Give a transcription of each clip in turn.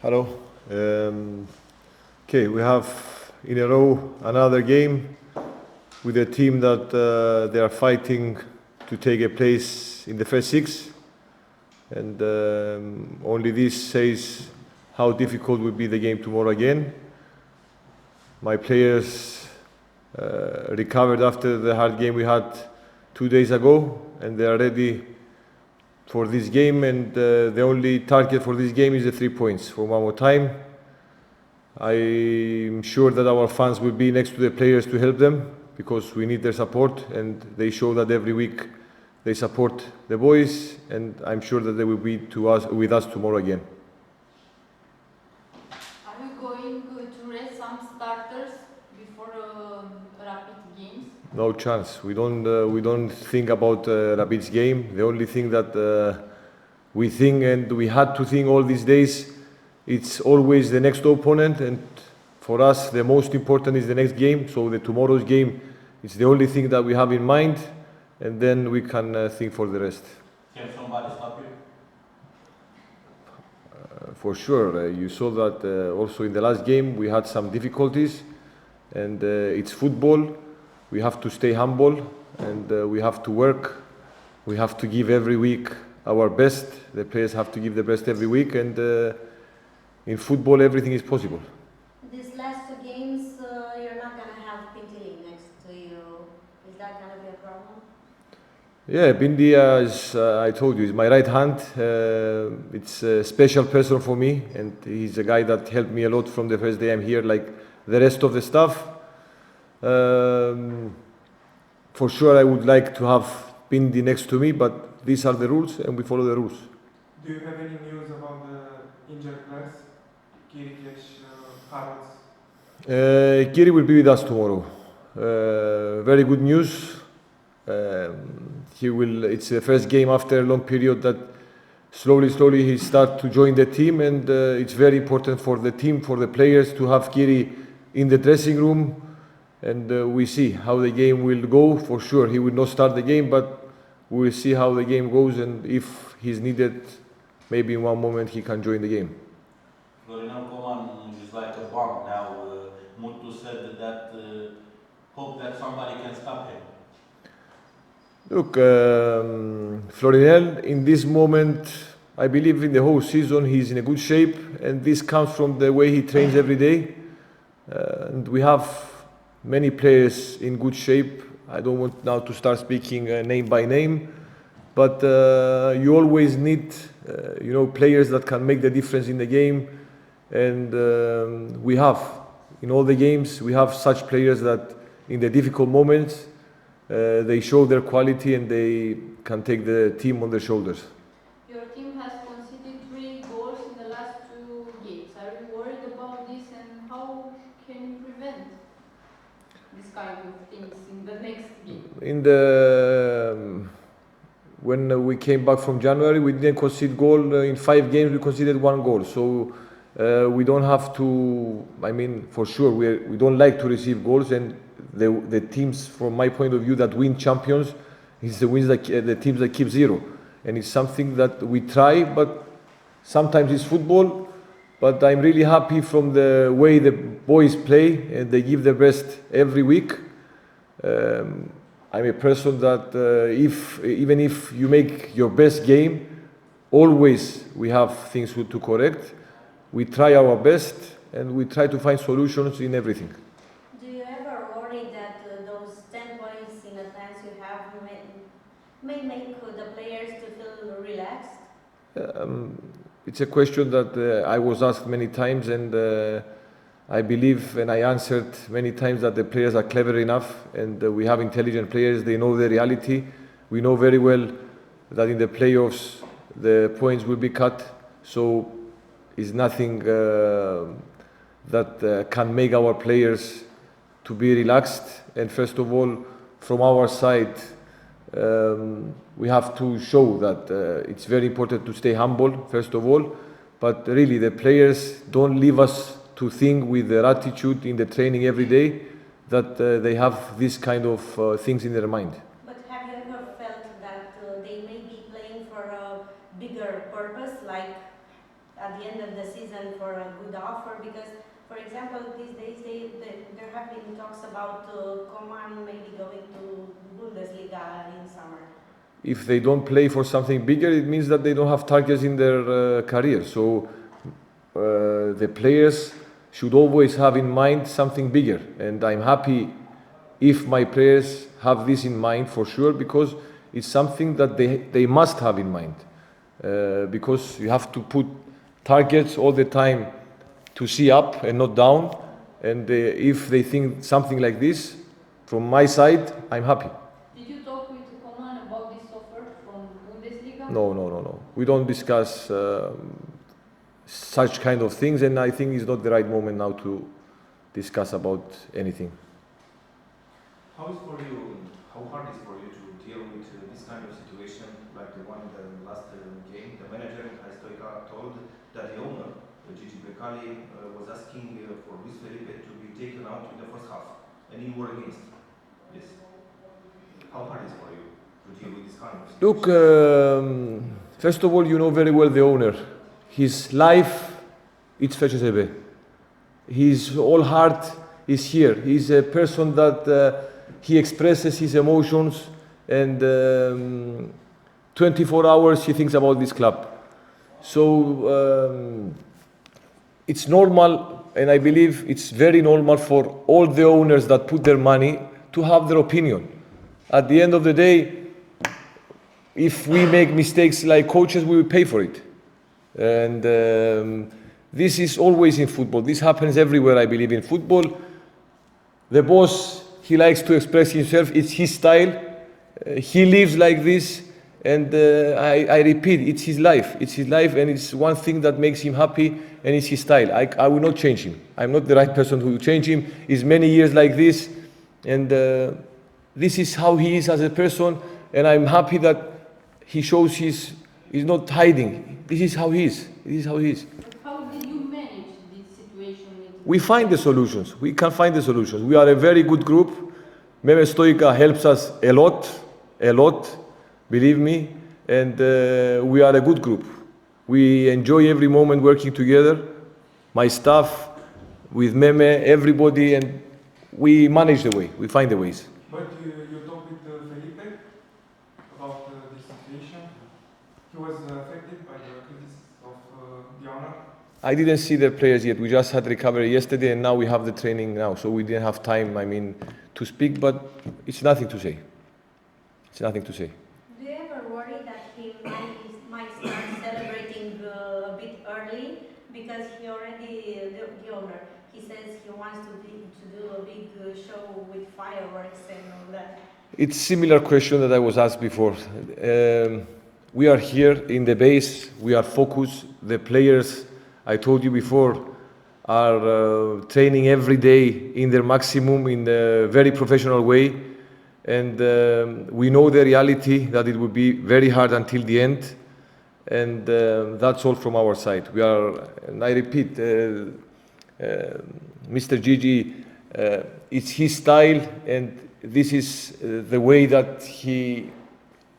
Hello. Okay, we have in a row another game with a team that they are fighting to take a place in the first six, and only this says how difficult will be the game tomorrow again. My players recovered after the hard game we had 2 days ago, and they are ready for this game, and the only target for this game is the 3 points. For one more time, I'm sure that our fans will be next to the players to help them, because we need their support, and they show that every week they support the boys, and I'm sure that they will be with us tomorrow again. Are we going to rest some starters before rapid games? No chance. We don't think about Rapid's game. The only thing that we think, and we had to think all these days, it's always the next opponent, and for us the most important is the next game. So the tomorrow's game is the only thing that we have in mind, and then we can think for the rest. Can somebody stop you? For sure. You saw that also in the last game we had some difficulties, and it's football. We have to stay humble, and we have to work. We have to give every week our best. The players have to give the best every week, and in football everything is possible. These last two games, you're not going to have Pinti next to you. Is that going to be a problem? Yeah, Bindi, as I told you, is my right hand. It's a special person for me, and he's a guy that helped me a lot from the first day I'm here, like the rest of the staff. For sure I would like to have Bindi next to me, but these are the rules and we follow the rules. Do you have any news about the injured players? Kirikesh, Harold? Kiri will be with us tomorrow. Very good news. It's the first game after a long period that slowly he start to join the team, and it's very important for the team, for the players, to have Kiri in the dressing room. And we see how the game will go. For sure, he will not start the game, but we will see how the game goes, and if he's needed, maybe in one moment he can join the game. Florinel Coman is like a bomb now. Mutu said that hope that somebody can stop him. Look, Florinel, in this moment, I believe in the whole season he's in a good shape, and this comes from the way he trains every day. And we have many players in good shape. I don't want now to start speaking name by name, but you always need, players that can make the difference in the game, and we have in all the games we have such players that in the difficult moments they show their quality and they can take the team on their shoulders. Your team has conceded 3 goals in the last 2 games. Are you worried about this, and how can you prevent this kind of things in the next game? When we came back from January, we didn't concede goal. In 5 games, we conceded 1 goal. So we don't have to. I mean, for sure, we don't like to receive goals, and the teams, from my point of view, that win champions is the teams that keep 0, and it's something that we try. But sometimes it's football. But I'm really happy from the way the boys play, and they give their best every week. I'm a person that even if you make your best game, always we have things to correct. We try our best, and we try to find solutions in everything. Do you ever worry that those 10 points in advance you have may make the players to feel relaxed? It's a question that I was asked many times, and I believe, and I answered many times, that the players are clever enough, and we have intelligent players. They know the reality. We know very well that in the playoffs the points will be cut, so it's nothing that can make our players to be relaxed. And first of all, from our side, we have to show that it's very important to stay humble, first of all, but really the players don't leave us to think with their attitude in the training every day that they have this kind of things in their mind. But have you ever felt that they may be playing for a bigger purpose, like at the end of the season for example, these days there have been talks about Coman maybe going to Bundesliga in summer. If they don't play for something bigger, it means that they don't have targets in their career. So the players should always have in mind something bigger. And I'm happy if my players have this in mind for sure, because it's something that they must have in mind. Because you have to put targets all the time to see up and not down. And if they think something like this, from my side, I'm happy. Did you talk with Coman about this offer from Bundesliga? No. We don't discuss such kind of things, and I think it's not the right moment now to discuss about anything. How hard is for you to deal with this kind of situation, like the one in the last game? The manager, Stoica, told that the owner, Gigi Becali, was asking for Luis Felipe to be taken out in the first half, and you were against this. How hard is it for you to deal with this kind of situation? Look, first of all, you know very well the owner. His life, it's FCSB. His whole heart is here. He's a person that he expresses his emotions, and 24 hours he thinks about this club. So it's normal, and I believe it's very normal for all the owners that put their money to have their opinion. At the end of the day, if we make mistakes like coaches, we will pay for it. And this is always in football. This happens everywhere, I believe, in football. The boss, he likes to express himself. It's his style. He lives like this. And I repeat, it's his life. It's his life, and it's one thing that makes him happy, and it's his style. I will not change him. I'm not the right person who will change him. He's many years like this, and this is how he is as a person, and I'm happy that he shows he's not hiding. This is how he is. This is how he is. But how did you manage this situation? We find the solutions. We can find the solutions. We are a very good group. Meme Stoica helps us a lot, believe me, and we are a good group. We enjoy every moment working together, my staff, with Meme, everybody, and we manage the way. We find the ways. But you talked with Felipe about this situation. He was affected by the criticism of the owner. I didn't see the players yet. We just had recovery yesterday, and now we have the training now. So we didn't have time, to speak, but it's nothing to say. It's nothing to say. Do you ever worry that he might start celebrating a bit early, because he already, the owner, he says he wants to do a big show with fireworks and all that? It's similar question that I was asked before. We are here in the base. We are focused. The players, I told you before, are training every day in their maximum, in a very professional way. And we know the reality that it will be very hard until the end. And that's all from our side. We are, and I repeat, Mr. Gigi, it's his style, and this is the way that he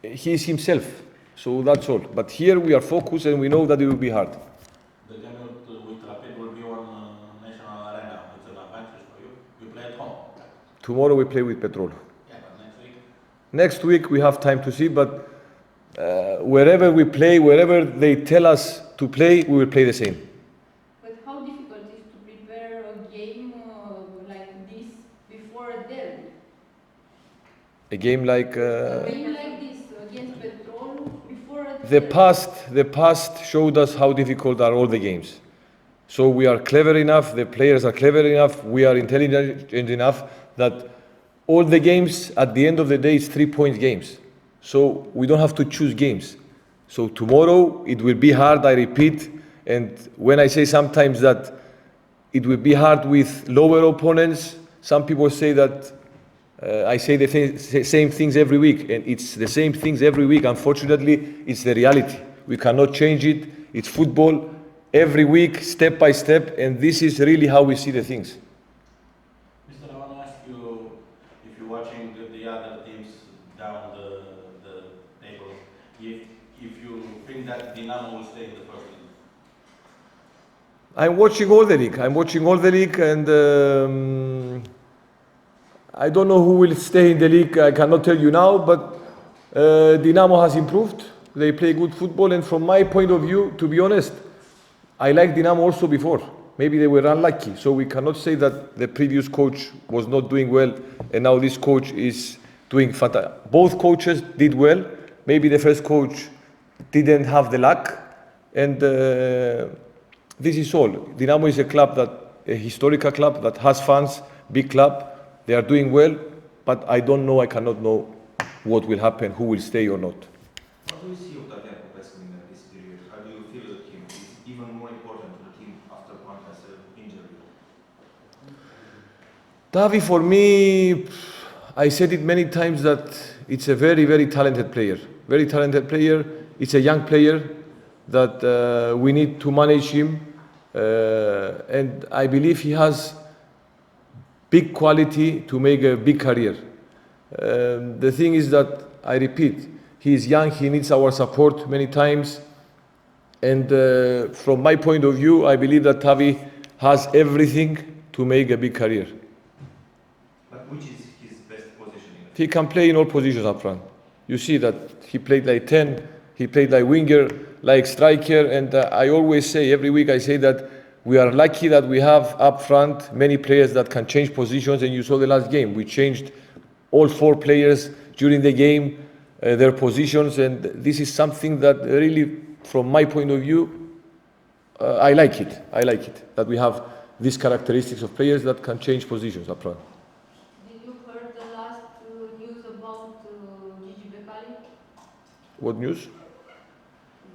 is himself. So that's all. But here we are focused, and we know that it will be hard. The game with Rapid will be on National Arena. It's an advantage for you. You play at home. Tomorrow we play with Petrolul. Yeah, but next week? Next week we have time to see, but wherever we play, wherever they tell us to play, we will play the same. But how difficult is to prepare a game like this before a derby? A game like A game like this against Petrol before a derby? the past showed us how difficult are all the games. So we are clever enough, the players are clever enough, we are intelligent enough that all the games at the end of the day is 3-point games. So we don't have to choose games. So tomorrow it will be hard, I repeat, and when I say sometimes that it will be hard with lower opponents, some people say that I say the same things every week, and it's the same things every week. Unfortunately, it's the reality. We cannot change it. It's football. Every week, step by step, and this is really how we see the things. Mister, I want to ask you if you're watching the other teams down the table, if you think that Dinamo will stay in the first league. I'm watching all the league. I'm watching all the league, and I don't know who will stay in the league. I cannot tell you now, but Dinamo has improved. They play good football, and from my point of view, to be honest, I liked Dinamo also before. Maybe they were unlucky, so we cannot say that the previous coach was not doing well, and now this coach is doing fantastic. Both coaches did well. Maybe the first coach didn't have the luck, and this is all. Dinamo is a historical club that has fans, big club. They are doing well, but I don't know, I cannot know what will happen, who will stay or not. What do you see of Daniel Popescu in this period? How do you feel that him is even more important to the team after one has an injury? Davi, for me, I said it many times that it's a very, very talented player. Very talented player. It's a young player that we need to manage him. And I believe he has big quality to make a big career. The thing is that, I repeat, he is young, he needs our support many times. And from my point of view, I believe that Tavi has everything to make a big career. But which is his best position? He can play in all positions up front. You see that he played like 10, he played like winger, like striker, and I always say, every week I say that we are lucky that we have up front many players that can change positions, and you saw the last game. We changed all 4 players during the game, their positions, and this is something that really, from my point of view, I like it. I like it, that we have these characteristics of players that can change positions up front. Did you heard the last news about Gigi Becali? What news?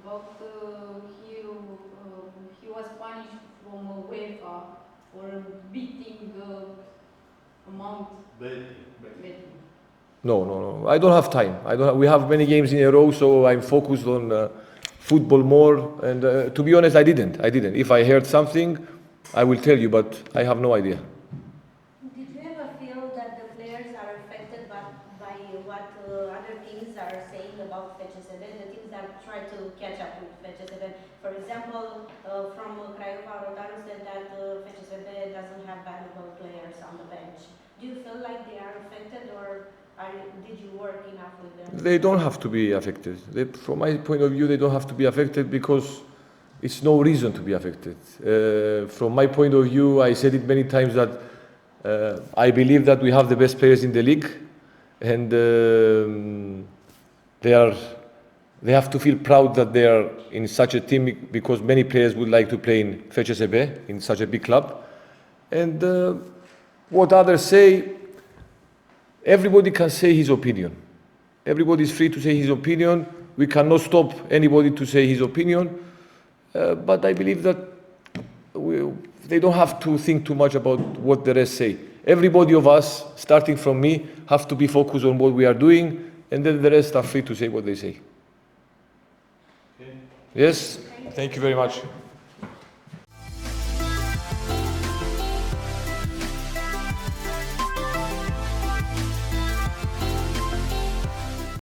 About he was punished from UEFA for beating amount betting. No. I don't have time. We have many games in a row, so I'm focused on football more. And to be honest, I didn't. If I heard something, I will tell you, but I have no idea. Did you ever feel that the players are affected by what other teams are saying about FCSB, the teams that try to catch up with FCSB? For example, from Craiova, Rotaru said that FCSB doesn't have valuable players on the bench. Do you feel like they are affected, or did you work enough with them? They don't have to be affected. From my point of view, they don't have to be affected because it's no reason to be affected. From my point of view, I said it many times that I believe that we have the best players in the league, and they have to feel proud that they are in such a team, because many players would like to play in FCSB, in such a big club. And what others say, everybody can say his opinion. Everybody is free to say his opinion. We cannot stop anybody to say his opinion. But I believe that they don't have to think too much about what the rest say. Everybody of us, starting from me, have to be focused on what we are doing, and then the rest are free to say what they say. Okay. Yes? Thank you very much.